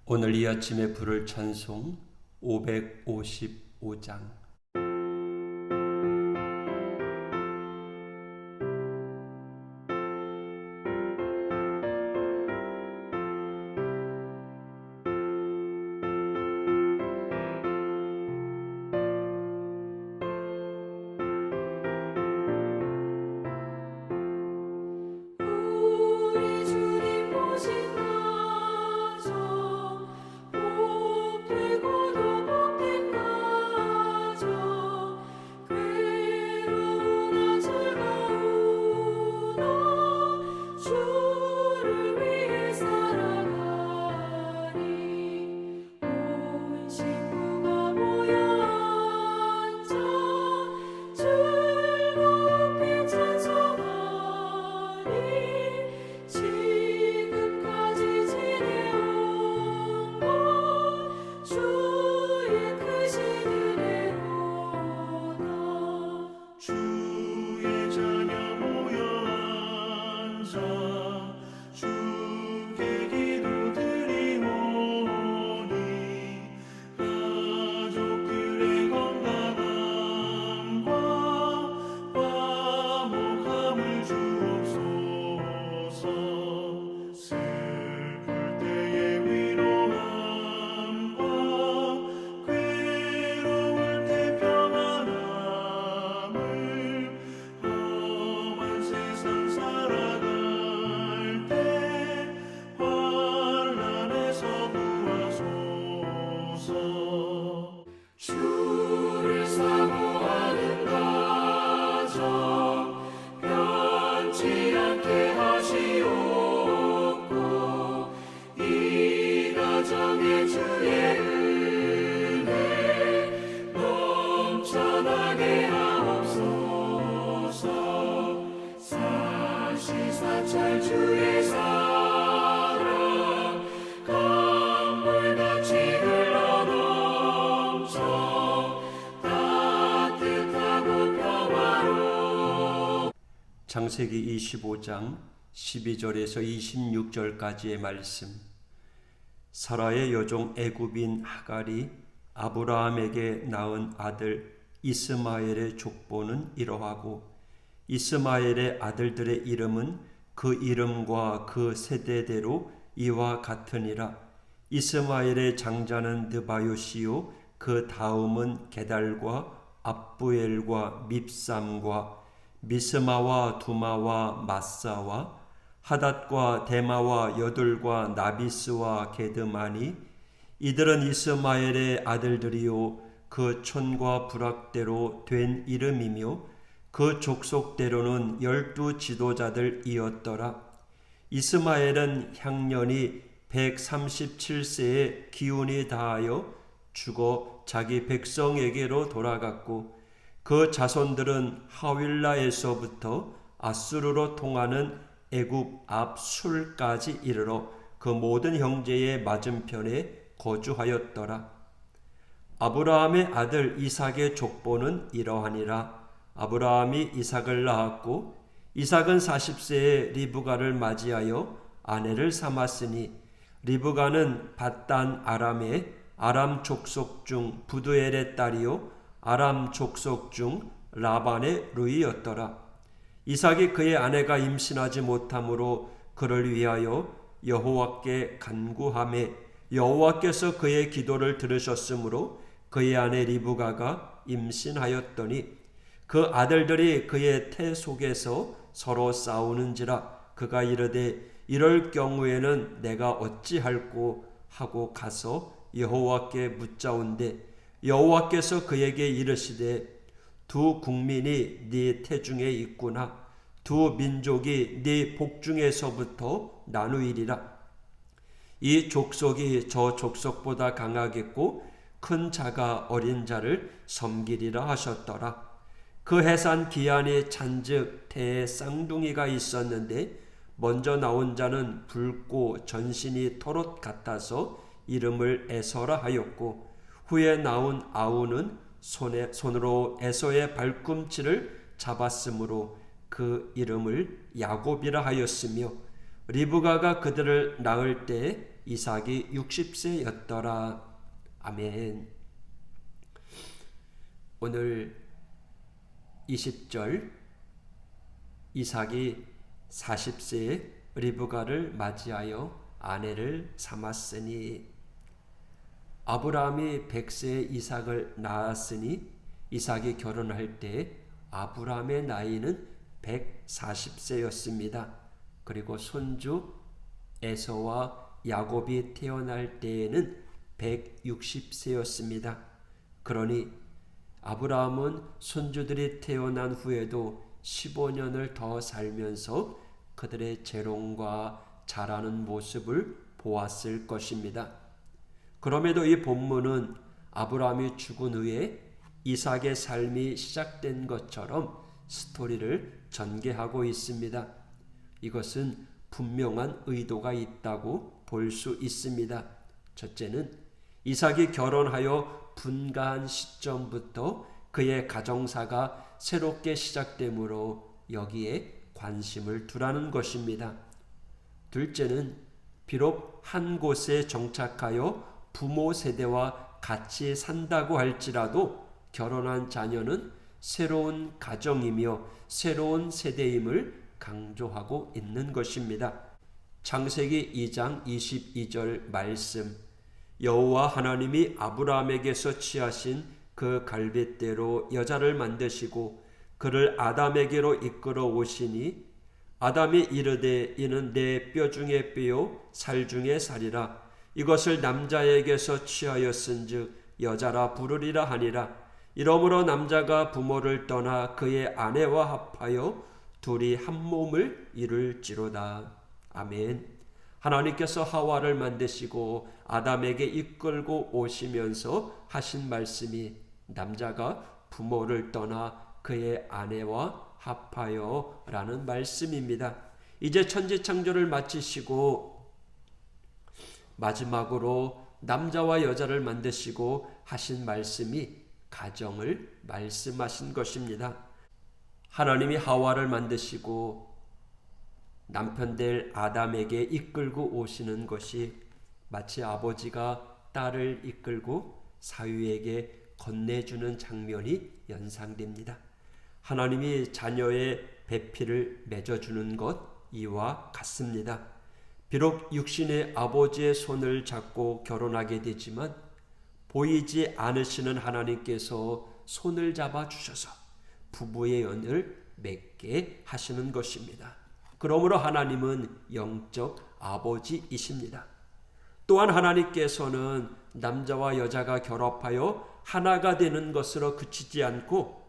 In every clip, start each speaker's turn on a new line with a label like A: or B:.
A: 오늘 이 아침에 부를 찬송 555장.
B: 우리 주님 모신 가정 복되고도 복된 가정 괴로우나 즐거우나 주를 위해 살아가니 온 식구가 모여 앉아 즐겁게 찬송하니 지금까지 지내온 것 주의 크신 은혜로다.
C: 주의 자녀 모여 앉아 주께 기도드리오니 가족들의 건강함과 화목함을 주옵소서. 슬플 때의 위로함과 괴로울 때 평안함을 험한 세상 살아갈 때 환난에서 구하소서.
B: 주를 사모하는 가정 변치 않게 하시옵고 이 가정에 주의 은혜 넘쳐나게 하옵소서. 사시사철 주의 사랑 강물같이 흘러넘쳐 따뜻하고 평화로워.
A: 창세기 25장 12절에서 26절까지의 말씀. 사라의 여종 애굽인 하갈이 아브라함에게 낳은 아들 이스마엘의 족보는 이러하고 이스마엘의 아들들의 이름은 그 이름과 그 세대대로 이와 같으니라. 이스마엘의 장자는 느바요시요 그 다음은 게달과 압부엘과 밉삼과 미스마와 두마와 마사와 하닷과 데마와 여둘과 나비스와 게드마니 이들은 이스마엘의 아들들이요 그 촌과 부락대로 된 이름이며 그 족속대로는 12 지도자들이었더라. 이스마엘은 향년이 137세에 기운이 다하여 죽어 자기 백성에게로 돌아갔고 그 자손들은 하윌라에서부터 아수르로 통하는 애굽 앞 술까지 이르러 그 모든 형제의 맞은편에 거주하였더라. 아브라함의 아들 이삭의 족보는 이러하니라. 아브라함이 이삭을 낳았고 이삭은 40세에 리브가를 맞이하여 아내를 삼았으니 리브가는 밧단 아람의 아람 족속 중 부두엘의 딸이요 아람 족속 중 라반의 루이였더라. 이삭이 그의 아내가 임신하지 못함으로 그를 위하여 여호와께 간구하매 여호와께서 그의 기도를 들으셨으므로 그의 아내 리브가가 임신하였더니 그 아들들이 그의 태 속에서 서로 싸우는지라 그가 이르되 이럴 경우에는 내가 어찌할꼬 하고 가서 여호와께 묻자온대 여호와께서 그에게 이르시되 두 국민이 네 태중에 있구나. 두 민족이 네 복중에서부터 나누이리라. 이 족속이 저 족속보다 강하겠고 큰 자가 어린 자를 섬기리라 하셨더라. 그 해산 기한이 찬즉 태에 쌍둥이가 있었는데 먼저 나온 자는 붉고 전신이 토롯 같아서 이름을 에서라 하였고 후에 나온 아우는 손으로 에서의 발꿈치를 잡았으므로 그 이름을 야곱이라 하였으며 리브가가 그들을 낳을 때 이삭이 60세였더라. 아멘. 오늘 20절 이삭이 40세에 리브가를 맞이하여 아내를 삼았으니 아브라함이 100세에 이삭을 낳았으니 이삭이 결혼할 때 아브라함의 나이는 140세였습니다. 그리고 손주 에서와 야곱이 태어날 때에는 160세였습니다. 그러니 아브라함은 손주들이 태어난 후에도 15년을 더 살면서 그들의 재롱과 자라는 모습을 보았을 것입니다. 그럼에도 이 본문은 아브라함이 죽은 후에 이삭의 삶이 시작된 것처럼 스토리를 전개하고 있습니다. 이것은 분명한 의도가 있다고 볼 수 있습니다. 첫째는 이삭이 결혼하여 분가한 시점부터 그의 가정사가 새롭게 시작되므로 여기에 관심을 두라는 것입니다. 둘째는 비록 한 곳에 정착하여 부모 세대와 같이 산다고 할지라도 결혼한 자녀는 새로운 가정이며 새로운 세대임을 강조하고 있는 것입니다. 창세기 2장 22절 말씀, 여호와 하나님이 아브라함에게서 취하신 그 갈빗대로 여자를 만드시고 그를 아담에게로 이끌어 오시니 아담이 이르되 이는 내 뼈 중에 뼈요 살 중에 살이라 이것을 남자에게서 취하였은즉 여자라 부르리라 하니라. 이러므로 남자가 부모를 떠나 그의 아내와 합하여 둘이 한 몸을 이룰지로다. 아멘. 하나님께서 하와를 만드시고 아담에게 이끌고 오시면서 하신 말씀이 남자가 부모를 떠나 그의 아내와 합하여 라는 말씀입니다. 이제 천지창조를 마치시고 마지막으로 남자와 여자를 만드시고 하신 말씀이 가정을 말씀하신 것입니다. 하나님이 하와를 만드시고 남편 될 아담에게 이끌고 오시는 것이 마치 아버지가 딸을 이끌고 사위에게 건네주는 장면이 연상됩니다. 하나님이 자녀의 배필을 맺어주는 것 이와 같습니다. 비록 육신의 아버지의 손을 잡고 결혼하게 되지만 보이지 않으시는 하나님께서 손을 잡아 주셔서 부부의 연을 맺게 하시는 것입니다. 그러므로 하나님은 영적 아버지이십니다. 또한 하나님께서는 남자와 여자가 결합하여 하나가 되는 것으로 그치지 않고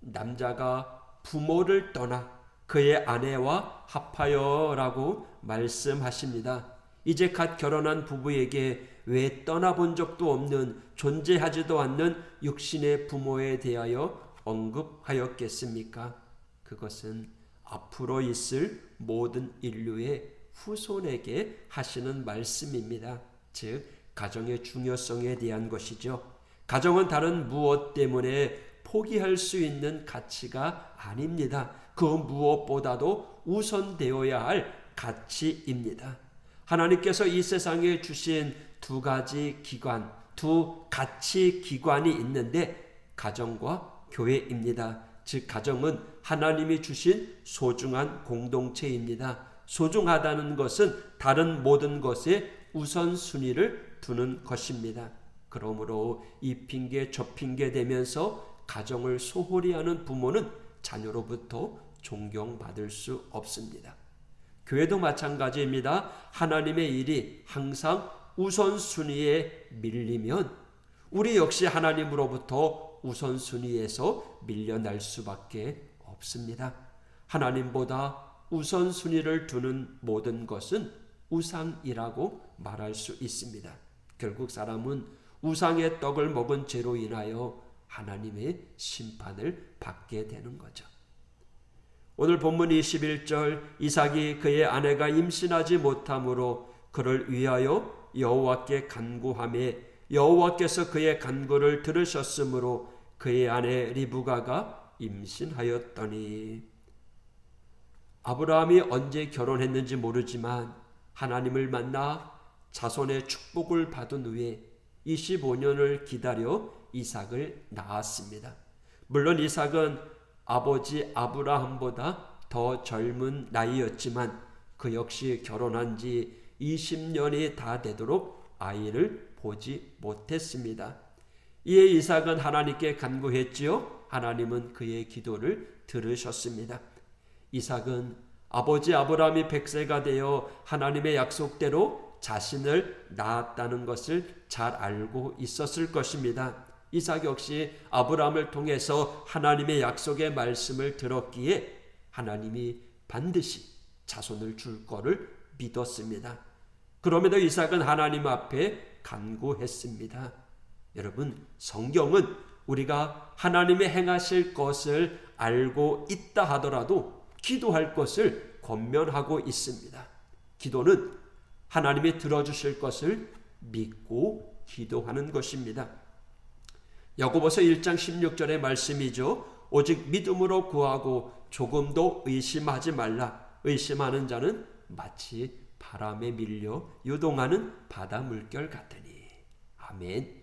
A: 남자가 부모를 떠나 그의 아내와 합하여라고 말씀하십니다. 이제 갓 결혼한 부부에게 왜 떠나본 적도 없는 존재하지도 않는 육신의 부모에 대하여 언급하였겠습니까? 그것은 앞으로 있을 모든 인류의 후손에게 하시는 말씀입니다. 즉 가정의 중요성에 대한 것이죠. 가정은 다른 무엇 때문에 포기할 수 있는 가치가 아닙니다. 그 무엇보다도 우선되어야 할 가치입니다. 하나님께서 이 세상에 주신 두 가지 기관, 두 가치 기관이 있는데 가정과 교회입니다. 즉 가정은 하나님이 주신 소중한 공동체입니다. 소중하다는 것은 다른 모든 것에 우선순위를 두는 것입니다. 그러므로 이 핑계 저 핑계 대면서 가정을 소홀히 하는 부모는 자녀로부터 존경받을 수 없습니다. 교회도 마찬가지입니다. 하나님의 일이 항상 우선순위에 밀리면 우리 역시 하나님으로부터 우선순위에서 밀려날 수밖에 없습니다. 하나님보다 우선순위를 두는 모든 것은 우상이라고 말할 수 있습니다. 결국 사람은 우상의 떡을 먹은 죄로 인하여 하나님의 심판을 받게 되는 거죠. 오늘 본문 21절 이삭이 그의 아내가 임신하지 못함으로 그를 위하여 여호와께 간구하며 여호와께서 그의 간구를 들으셨으므로 그의 아내 리브가가 임신하였더니 아브라함이 언제 결혼했는지 모르지만 하나님을 만나 자손의 축복을 받은 후에 25년을 기다려 이삭을 낳았습니다. 물론 이삭은 아버지 아브라함보다 더 젊은 나이였지만 그 역시 결혼한 지 20년이 다 되도록 아이를 보지 못했습니다. 이에 이삭은 하나님께 간구했지요. 하나님은 그의 기도를 들으셨습니다. 이삭은 아버지 아브라함이 100세가 되어 하나님의 약속대로 자신을 낳았다는 것을 잘 알고 있었을 것입니다. 이삭 역시 아브라함을 통해서 하나님의 약속의 말씀을 들었기에 하나님이 반드시 자손을 줄 거를 믿었습니다. 그럼에도 이삭은 하나님 앞에 간구했습니다. 여러분, 성경은 우리가 하나님의 행하실 것을 알고 있다 하더라도 기도할 것을 권면하고 있습니다. 기도는 하나님이 들어주실 것을 믿고 기도하는 것입니다. 야고보서 1장 16절의 말씀이죠. 오직 믿음으로 구하고 조금도 의심하지 말라. 의심하는 자는 마치 바람에 밀려 요동하는 바다 물결 같으니. 아멘.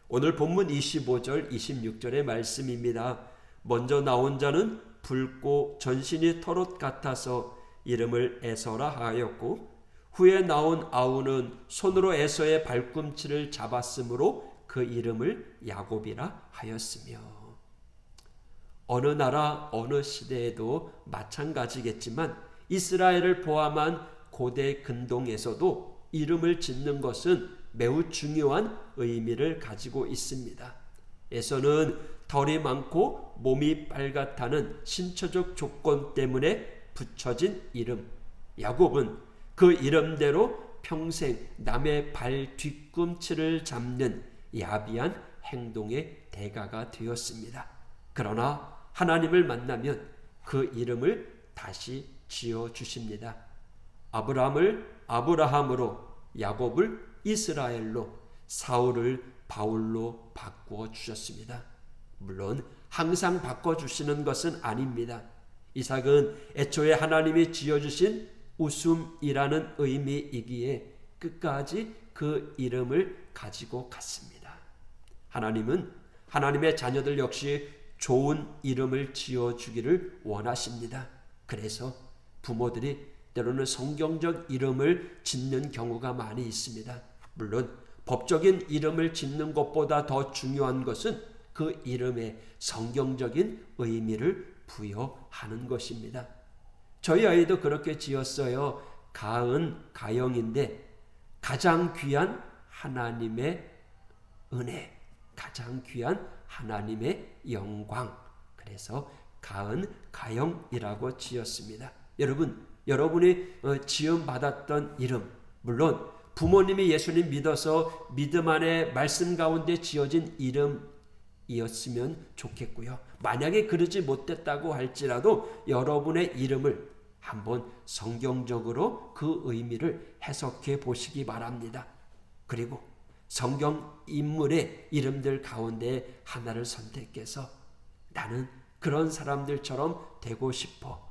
A: 오늘 본문 25절 26절의 말씀입니다. 먼저 나온 자는 붉고 전신이 털옷 같아서 이름을 에서라 하였고, 후에 나온 아우는 손으로 에서의 발꿈치를 잡았으므로 그 이름을 야곱이라 하였으며. 어느 나라 어느 시대에도 마찬가지겠지만 이스라엘을 포함한 고대 근동에서도 이름을 짓는 것은 매우 중요한 의미를 가지고 있습니다. 에서는 털이 많고 몸이 빨갛다는 신체적 조건 때문에 붙여진 이름, 야곱은 그 이름대로 평생 남의 발 뒤꿈치를 잡는 야비한 행동의 대가가 되었습니다. 그러나 하나님을 만나면 그 이름을 다시 지어주십니다. 아브라함을 아브라함으로, 야곱을 이스라엘로, 사울을 바울로 바꾸어 주셨습니다. 물론 항상 바꿔주시는 것은 아닙니다. 이삭은 애초에 하나님이 지어주신 웃음이라는 의미이기에 끝까지 그 이름을 가지고 갔습니다. 하나님은 하나님의 자녀들 역시 좋은 이름을 지어주기를 원하십니다. 그래서 부모들이 때로는 성경적 이름을 짓는 경우가 많이 있습니다. 물론 법적인 이름을 짓는 것보다 더 중요한 것은 그 이름에 성경적인 의미를 부여하는 것입니다. 저희 아이도 그렇게 지었어요. 가은, 가영인데 가장 귀한 하나님의 은혜, 가장 귀한 하나님의 영광. 그래서 가은, 가영이라고 지었습니다. 여러분, 여러분이 지음 받았던 이름, 물론 부모님이 예수님 믿어서 믿음 안에 말씀 가운데 지어진 이름이었으면 좋겠고요. 만약에 그러지 못했다고 할지라도 여러분의 이름을 한번 성경적으로 그 의미를 해석해 보시기 바랍니다. 그리고 성경 인물의 이름들 가운데 하나를 선택해서 나는 그런 사람들처럼 되고 싶어.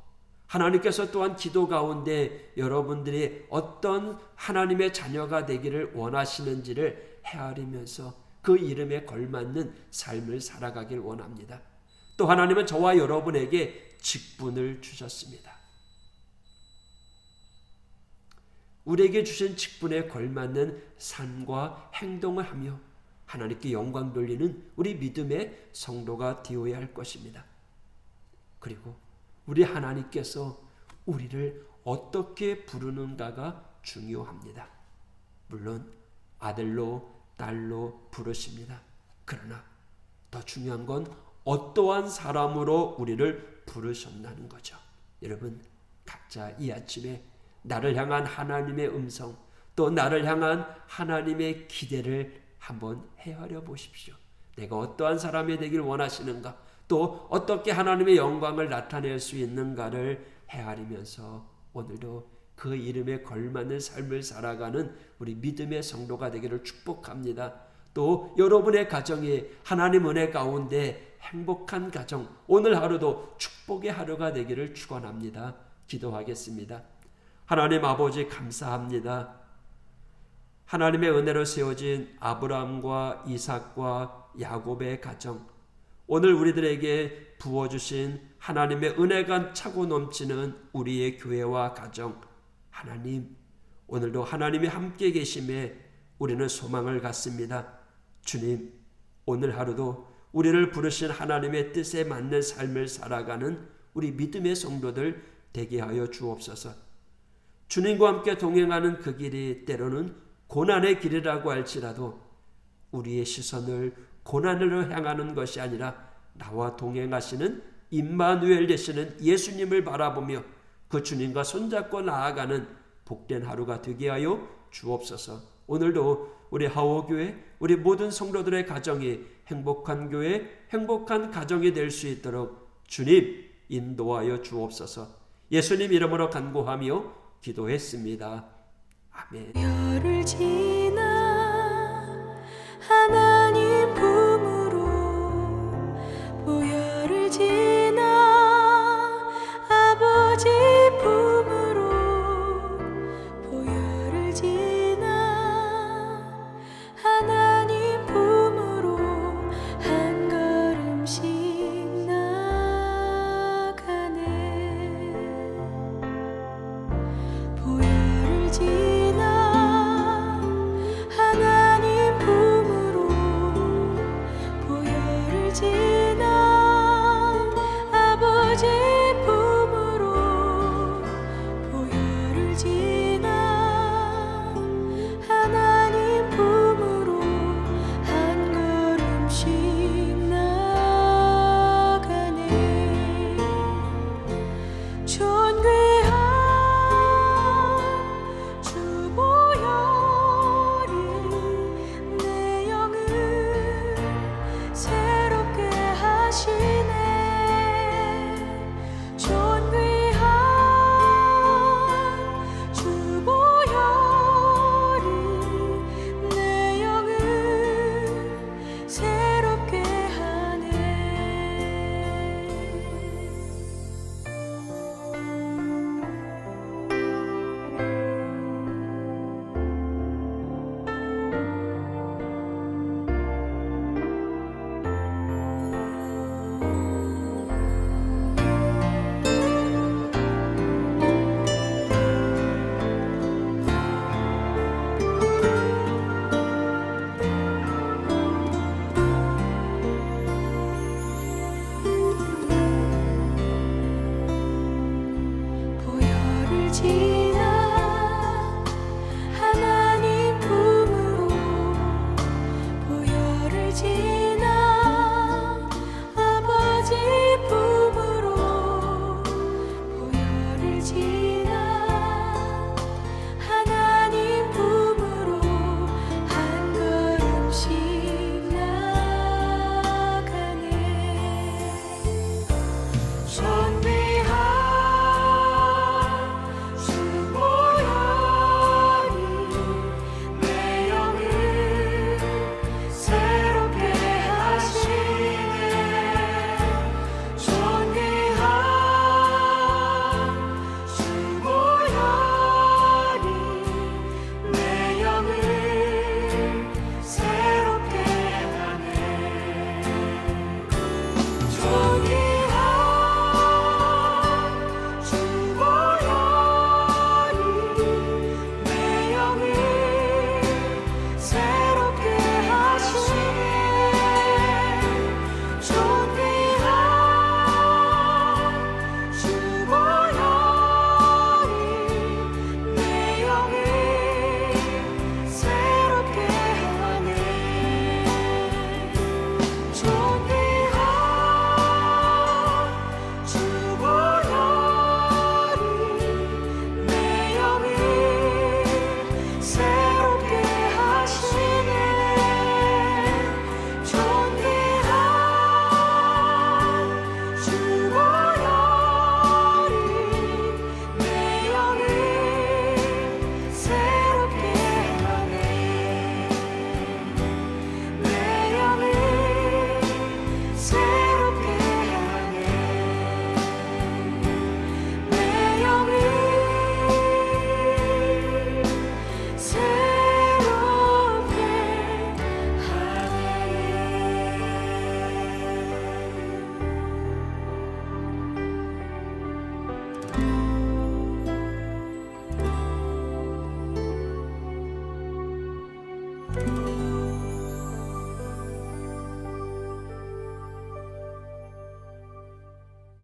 A: 하나님께서 또한 기도 가운데 여러분들이 어떤 하나님의 자녀가 되기를 원하시는지를 헤아리면서 그 이름에 걸맞는 삶을 살아가길 원합니다. 또 하나님은 저와 여러분에게 직분을 주셨습니다. 우리에게 주신 직분에 걸맞는 삶과 행동을 하며 하나님께 영광 돌리는 우리 믿음의 성도가 되어야 할 것입니다. 그리고 우리 하나님께서 우리를 어떻게 부르는가가 중요합니다. 물론 아들로, 딸로 부르십니다. 그러나 더 중요한 건 어떠한 사람으로 우리를 부르셨다는 거죠. 여러분, 각자 이 아침에 나를 향한 하나님의 음성, 또 나를 향한 하나님의 기대를 한번 헤아려 보십시오. 내가 어떠한 사람이 되길 원하시는가, 또 어떻게 하나님의 영광을 나타낼 수 있는가를 헤아리면서 오늘도 그 이름에 걸맞는 삶을 살아가는 우리 믿음의 성도가 되기를 축복합니다. 또 여러분의 가정이 하나님 은혜 가운데 행복한 가정, 오늘 하루도 축복의 하루가 되기를 축원합니다. 기도하겠습니다. 하나님 아버지 감사합니다. 하나님의 은혜로 세워진 아브라함과 이삭과 야곱의 가정, 오늘 우리들에게 부어주신 하나님의 은혜가 차고 넘치는 우리의 교회와 가정, 하나님 오늘도 하나님이 함께 계심에 우리는 소망을 갖습니다. 주님, 오늘 하루도 우리를 부르신 하나님의 뜻에 맞는 삶을 살아가는 우리 믿음의 성도들 되게 하여 주옵소서. 주님과 함께 동행하는 그 길이 때로는 고난의 길이라고 할지라도 우리의 시선을 고난으로 향하는 것이 아니라 나와 동행하시는 임마누엘 되시는 예수님을 바라보며 그 주님과 손잡고 나아가는 복된 하루가 되게 하여 주옵소서. 오늘도 우리 하오교회, 우리 모든 성도들의 가정이 행복한 교회, 행복한 가정이 될 수 있도록 주님 인도하여 주옵소서. 예수님 이름으로 간구하며 기도했습니다. 아멘.
D: 별을 지나 하나님 품으로, 보혈을 지나 아버지 품으로, 보혈을 지나 하나님 품으로 한 걸음씩 나가네. 보혈을 지나 하나님 품으로, 보혈을 지나 아버지 품으로, 보혈을 지나 하나님 품으로 한 걸음씩 나가네. 존귀한 주 보혈이 내 영을 새롭게 하시네. 존귀한 주 보혈이 내 영을 새롭게 하네. 보혈을 지나 하나님 품으로, 보혈을 지나 아버지 품으로, 보혈을 지나 하나님 품으로 한 걸음씩 나가네. 존귀한 주 보혈이 내 영을 새롭게 하시네. 존귀한 주 그